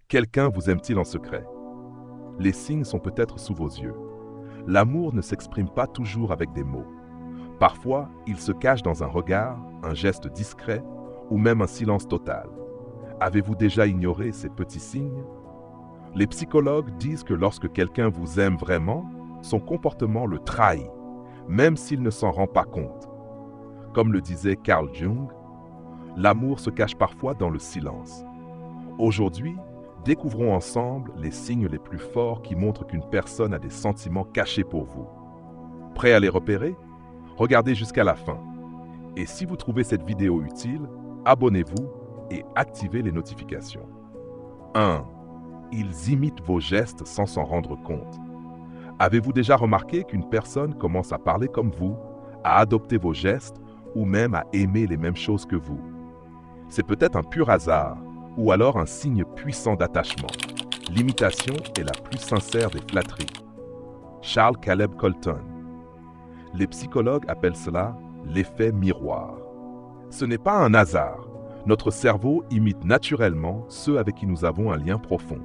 Quelqu'un vous aime-t-il en secret? Les signes sont peut-être sous vos yeux. L'amour ne s'exprime pas toujours avec des mots. Parfois, il se cache dans un regard, un geste discret ou même un silence total. Avez-vous déjà ignoré ces petits signes? Les psychologues disent que lorsque quelqu'un vous aime vraiment, son comportement le trahit, même s'il ne s'en rend pas compte. Comme le disait Carl Jung, l'amour se cache parfois dans le silence. Aujourd'hui, découvrons ensemble les signes les plus forts qui montrent qu'une personne a des sentiments cachés pour vous. Prêt à les repérer? Regardez jusqu'à la fin. Et si vous trouvez cette vidéo utile, abonnez-vous et activez les notifications. 1. Ils imitent vos gestes sans s'en rendre compte. Avez-vous déjà remarqué qu'une personne commence à parler comme vous, à adopter vos gestes ou même à aimer les mêmes choses que vous? C'est peut-être un pur hasard ou alors un signe puissant d'attachement. L'imitation est la plus sincère des flatteries. Charles Caleb Colton. Les psychologues appellent cela l'effet miroir. Ce n'est pas un hasard. Notre cerveau imite naturellement ceux avec qui nous avons un lien profond.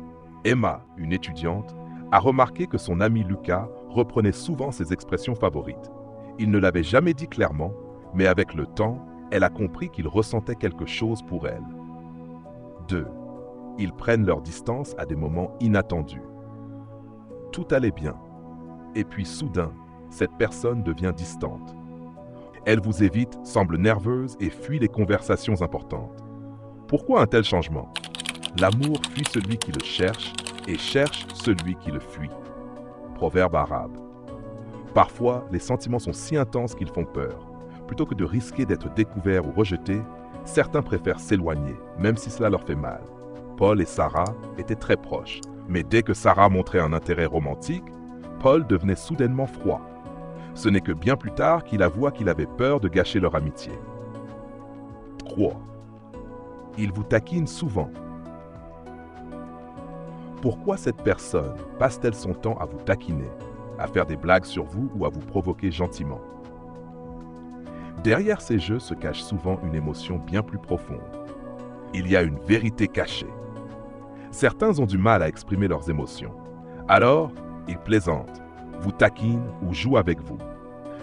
Emma, une étudiante, a remarqué que son ami Lucas reprenait souvent ses expressions favorites. Il ne l'avait jamais dit clairement, mais avec le temps, elle a compris qu'il ressentait quelque chose pour elle. 2. Ils prennent leur distance à des moments inattendus. Tout allait bien. Et puis soudain, cette personne devient distante. Elle vous évite, semble nerveuse et fuit les conversations importantes. Pourquoi un tel changement? L'amour fuit celui qui le cherche et cherche celui qui le fuit. Proverbe arabe. Parfois, les sentiments sont si intenses qu'ils font peur. Plutôt que de risquer d'être découverts ou rejetés, certains préfèrent s'éloigner, même si cela leur fait mal. Paul et Sarah étaient très proches, mais dès que Sarah montrait un intérêt romantique, Paul devenait soudainement froid. Ce n'est que bien plus tard qu'il avoua qu'il avait peur de gâcher leur amitié. 3. Il vous taquine souvent. Pourquoi cette personne passe-t-elle son temps à vous taquiner, à faire des blagues sur vous ou à vous provoquer gentiment? Derrière ces jeux se cache souvent une émotion bien plus profonde. Il y a une vérité cachée. Certains ont du mal à exprimer leurs émotions. Alors, ils plaisantent, vous taquinent ou jouent avec vous.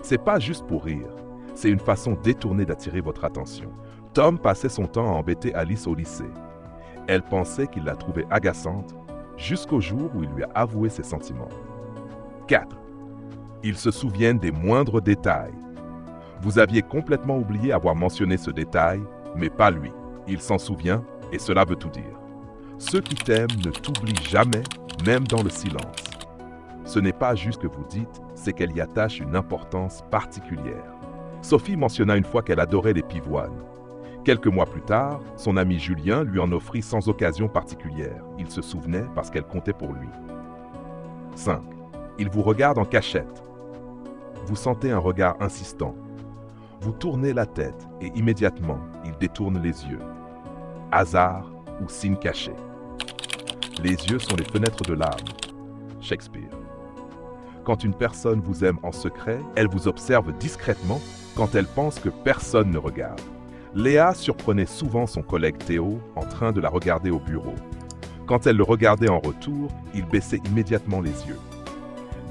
C'est pas juste pour rire, c'est une façon détournée d'attirer votre attention. Tom passait son temps à embêter Alice au lycée. Elle pensait qu'il la trouvait agaçante, jusqu'au jour où il lui a avoué ses sentiments. 4. Ils se souviennent des moindres détails. Vous aviez complètement oublié avoir mentionné ce détail, mais pas lui. Il s'en souvient et cela veut tout dire. Ceux qui t'aiment ne t'oublient jamais, même dans le silence. Ce n'est pas juste que vous dites, c'est qu'elle y attache une importance particulière. Sophie mentionna une fois qu'elle adorait les pivoines. Quelques mois plus tard, son ami Julien lui en offrit sans occasion particulière. Il se souvenait parce qu'elle comptait pour lui. 5. Il vous regarde en cachette. Vous sentez un regard insistant. Vous tournez la tête et immédiatement, il détourne les yeux. Hasard ou signe caché. Les yeux sont les fenêtres de l'âme. Shakespeare. Quand une personne vous aime en secret, elle vous observe discrètement quand elle pense que personne ne regarde. Léa surprenait souvent son collègue Théo en train de la regarder au bureau. Quand elle le regardait en retour, il baissait immédiatement les yeux.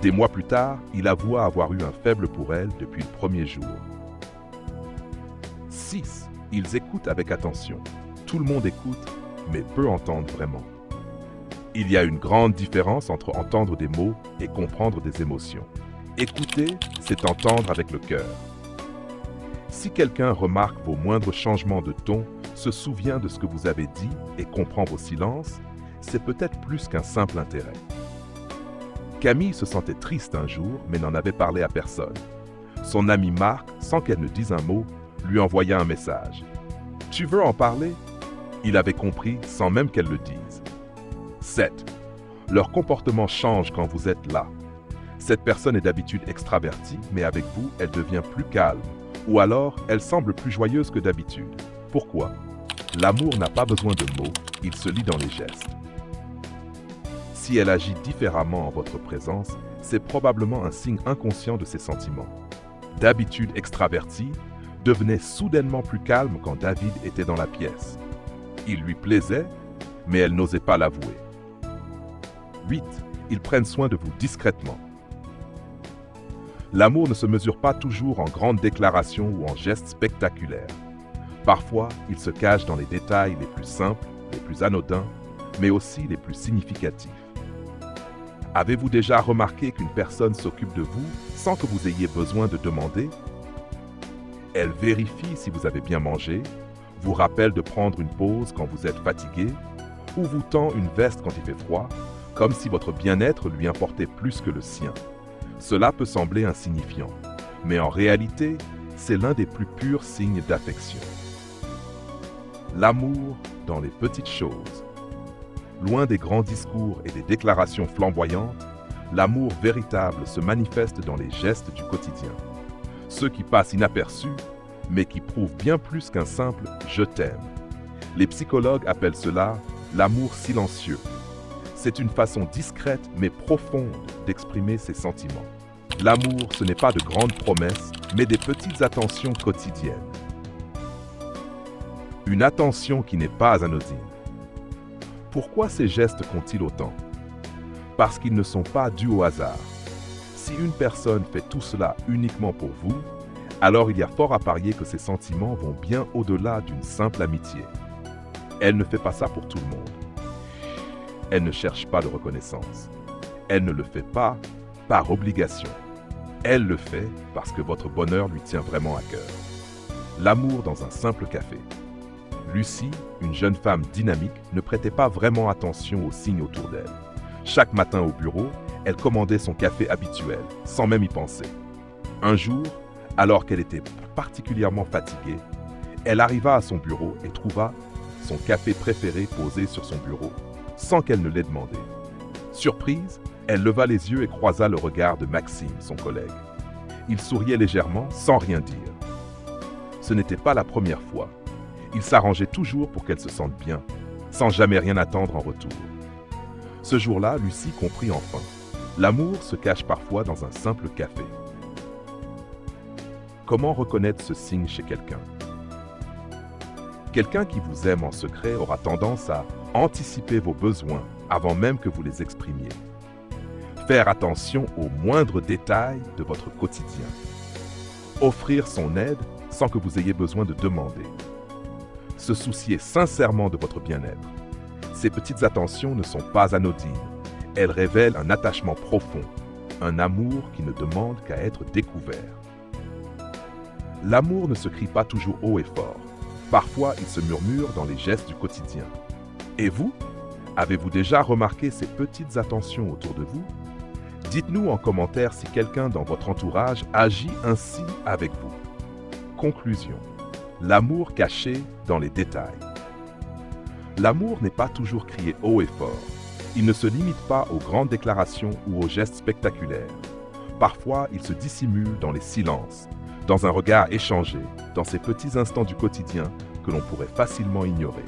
Des mois plus tard, il avoua avoir eu un faible pour elle depuis le premier jour. 6. Ils écoutent avec attention. Tout le monde écoute, mais peu entendent vraiment. Il y a une grande différence entre entendre des mots et comprendre des émotions. Écouter, c'est entendre avec le cœur. Si quelqu'un remarque vos moindres changements de ton, se souvient de ce que vous avez dit et comprend vos silences, c'est peut-être plus qu'un simple intérêt. Camille se sentait triste un jour, mais n'en avait parlé à personne. Son ami Marc, sans qu'elle ne dise un mot, lui envoya un message. « Tu veux en parler ?» Il avait compris sans même qu'elle le dise. 7. Leur comportement change quand vous êtes là. Cette personne est d'habitude extravertie, mais avec vous, elle devient plus calme. Ou alors, elle semble plus joyeuse que d'habitude. Pourquoi? L'amour n'a pas besoin de mots, il se lit dans les gestes. Si elle agit différemment en votre présence, c'est probablement un signe inconscient de ses sentiments. D'habitude extravertie, devenait soudainement plus calme quand David était dans la pièce. Il lui plaisait, mais elles n'osaient pas l'avouer. 8. Ils prennent soin de vous discrètement. L'amour ne se mesure pas toujours en grandes déclarations ou en gestes spectaculaires. Parfois, il se cache dans les détails les plus simples, les plus anodins, mais aussi les plus significatifs. Avez-vous déjà remarqué qu'une personne s'occupe de vous sans que vous ayez besoin de demander? Elle vérifie si vous avez bien mangé, vous rappelle de prendre une pause quand vous êtes fatigué, ou vous tend une veste quand il fait froid, comme si votre bien-être lui importait plus que le sien. Cela peut sembler insignifiant, mais en réalité, c'est l'un des plus purs signes d'affection. L'amour dans les petites choses. Loin des grands discours et des déclarations flamboyantes, l'amour véritable se manifeste dans les gestes du quotidien. Ceux qui passent inaperçus, mais qui prouvent bien plus qu'un simple « je t'aime ». Les psychologues appellent cela l'amour silencieux. C'est une façon discrète mais profonde d'exprimer ses sentiments. L'amour, ce n'est pas de grandes promesses, mais des petites attentions quotidiennes. Une attention qui n'est pas anodine. Pourquoi ces gestes comptent-ils autant? Parce qu'ils ne sont pas dus au hasard. Si une personne fait tout cela uniquement pour vous, alors il y a fort à parier que ses sentiments vont bien au-delà d'une simple amitié. Elle ne fait pas ça pour tout le monde. Elle ne cherche pas de reconnaissance. Elle ne le fait pas par obligation. Elle le fait parce que votre bonheur lui tient vraiment à cœur. L'amour dans un simple café. Lucie, une jeune femme dynamique, ne prêtait pas vraiment attention aux signes autour d'elle. Chaque matin au bureau, elle commandait son café habituel, sans même y penser. Un jour, alors qu'elle était particulièrement fatiguée, elle arriva à son bureau et trouva son café préféré posé sur son bureau, sans qu'elle ne l'ait demandé. Surprise, elle leva les yeux et croisa le regard de Maxime, son collègue. Il souriait légèrement, sans rien dire. Ce n'était pas la première fois. Il s'arrangeait toujours pour qu'elle se sente bien, sans jamais rien attendre en retour. Ce jour-là, Lucie comprit enfin. L'amour se cache parfois dans un simple café. Comment reconnaître ce signe chez quelqu'un? Quelqu'un qui vous aime en secret aura tendance à anticiper vos besoins avant même que vous les exprimiez. Faire attention aux moindres détails de votre quotidien. Offrir son aide sans que vous ayez besoin de demander. Se soucier sincèrement de votre bien-être. Ces petites attentions ne sont pas anodines. Elles révèlent un attachement profond, un amour qui ne demande qu'à être découvert. L'amour ne se crie pas toujours haut et fort. Parfois, il se murmure dans les gestes du quotidien. Et vous? Avez-vous déjà remarqué ces petites attentions autour de vous? Dites-nous en commentaire si quelqu'un dans votre entourage agit ainsi avec vous. Conclusion. L'amour caché dans les détails. L'amour n'est pas toujours crié haut et fort. Il ne se limite pas aux grandes déclarations ou aux gestes spectaculaires. Parfois, il se dissimule dans les silences, dans un regard échangé, dans ces petits instants du quotidien que l'on pourrait facilement ignorer.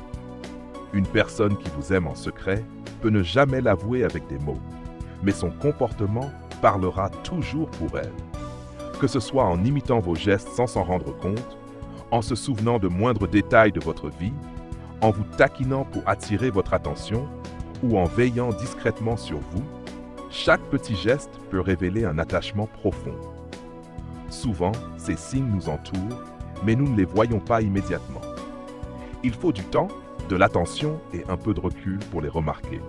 Une personne qui vous aime en secret peut ne jamais l'avouer avec des mots, mais son comportement parlera toujours pour elle. Que ce soit en imitant vos gestes sans s'en rendre compte, en se souvenant de moindres détails de votre vie, en vous taquinant pour attirer votre attention ou en veillant discrètement sur vous, chaque petit geste peut révéler un attachement profond. Souvent, ces signes nous entourent, mais nous ne les voyons pas immédiatement. Il faut du temps, de l'attention et un peu de recul pour les remarquer.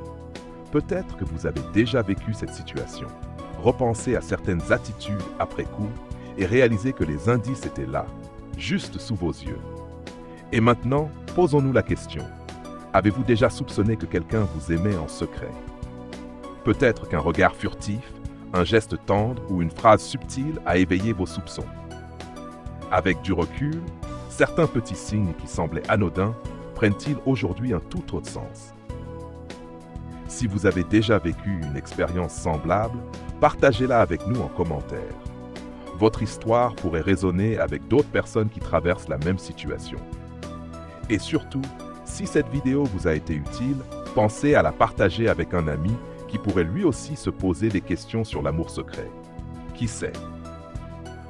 Peut-être que vous avez déjà vécu cette situation. Repensez à certaines attitudes après coup et réalisez que les indices étaient là, juste sous vos yeux. Et maintenant, posons-nous la question. Avez-vous déjà soupçonné que quelqu'un vous aimait en secret? Peut-être qu'un regard furtif, un geste tendre ou une phrase subtile a éveillé vos soupçons. Avec du recul, certains petits signes qui semblaient anodins prennent-ils aujourd'hui un tout autre sens? Si vous avez déjà vécu une expérience semblable, partagez-la avec nous en commentaire. Votre histoire pourrait résonner avec d'autres personnes qui traversent la même situation. Et surtout, si cette vidéo vous a été utile, pensez à la partager avec un ami qui pourrait lui aussi se poser des questions sur l'amour secret. Qui sait?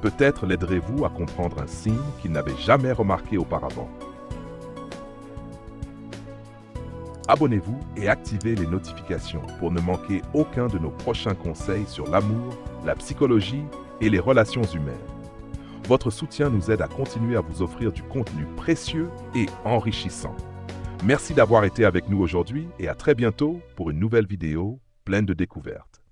Peut-être l'aiderez-vous à comprendre un signe qu'il n'avait jamais remarqué auparavant. Abonnez-vous et activez les notifications pour ne manquer aucun de nos prochains conseils sur l'amour, la psychologie et les relations humaines. Votre soutien nous aide à continuer à vous offrir du contenu précieux et enrichissant. Merci d'avoir été avec nous aujourd'hui et à très bientôt pour une nouvelle vidéo pleine de découvertes.